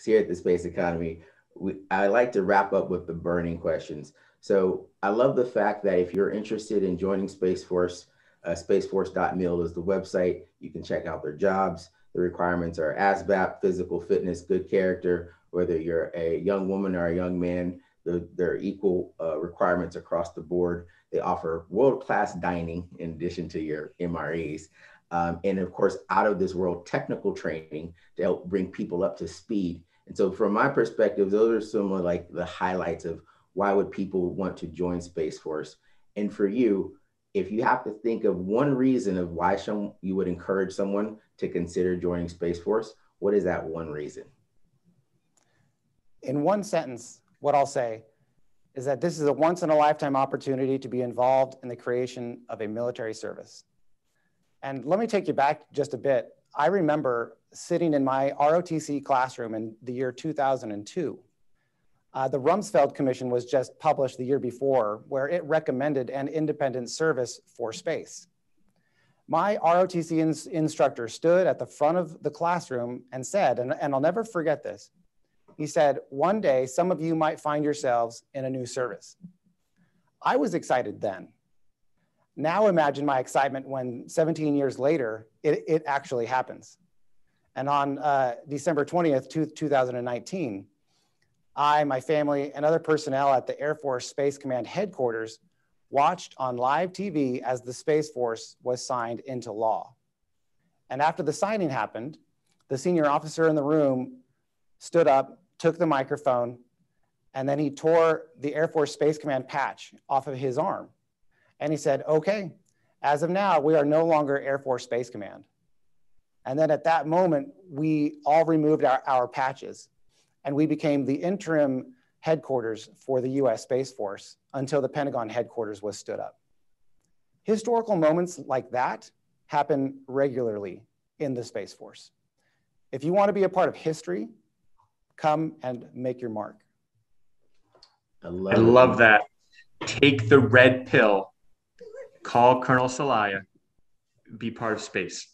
because here at the Space Economy, I like to wrap up with the burning questions. So I love the fact that if you're interested in joining Space Force, spaceforce.mil is the website. You can check out their jobs. The requirements are ASVAB, physical fitness, good character, whether you're a young woman or a young man, there are equal requirements across the board. They offer world-class dining in addition to your MREs. And of course, out of this world technical training to help bring people up to speed. And so from my perspective, those are some of like the highlights of why would people want to join Space Force. And for you, if you have to think of one reason of why you would encourage someone to consider joining Space Force, what is that one reason? In one sentence, what I'll say is that this is a once in a lifetime opportunity to be involved in the creation of a military service. And let me take you back just a bit. I remember sitting in my ROTC classroom in the year 2002. The Rumsfeld Commission was just published the year before, where it recommended an independent service for space. My ROTC instructor stood at the front of the classroom and said, and I'll never forget this, he said, one day, some of you might find yourselves in a new service. I was excited then. Now imagine my excitement when 17 years later, it actually happens. And on December 20th, 2019, I, my family, and other personnel at the Air Force Space Command headquarters watched on live TV as the Space Force was signed into law. And after the signing happened, the senior officer in the room stood up, took the microphone, and then he tore the Air Force Space Command patch off of his arm. And he said, okay, as of now, we are no longer Air Force Space Command. And then at that moment, we all removed our patches and we became the interim headquarters for the US Space Force until the Pentagon headquarters was stood up. Historical moments like that happen regularly in the Space Force. If you want to be a part of history, come and make your mark. I love that. Take the red pill, call Colonel Celaya, be part of space.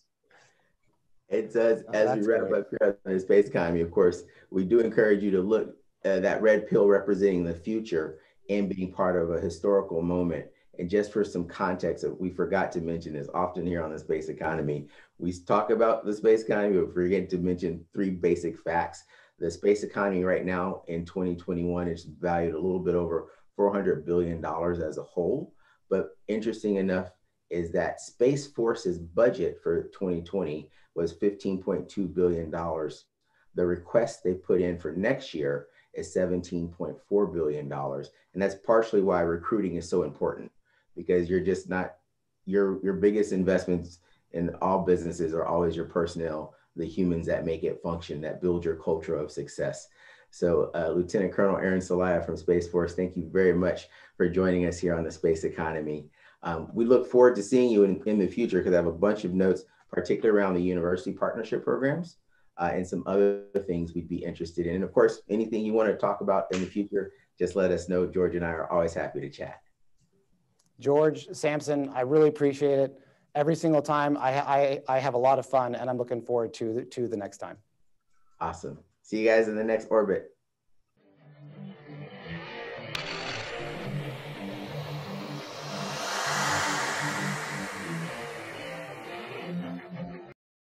It does, as we wrap up here on the Space Economy, of course, we do encourage you to look at that red pill representing the future and being part of a historical moment. And just for some context that we forgot to mention is often here on the Space Economy, we talk about the Space Economy, but forget to mention three basic facts. The Space Economy right now in 2021 is valued a little bit over $400 billion as a whole. But interesting enough is that Space Force's budget for 2020 was $15.2 billion. The request they put in for next year is $17.4 billion. And that's partially why recruiting is so important, because you're just not, your biggest investments in all businesses are always your personnel, the humans that make it function, that build your culture of success. So Lieutenant Colonel Aaron Celaya from Space Force, thank you very much for joining us here on the Space Economy. We look forward to seeing you in the future, because I have a bunch of notes, particularly around the university partnership programs and some other things we'd be interested in. And of course, anything you want to talk about in the future, just let us know. George and I are always happy to chat. George, Samson, I really appreciate it. Every single time I have a lot of fun, and I'm looking forward to the next time. Awesome. See you guys in the next orbit.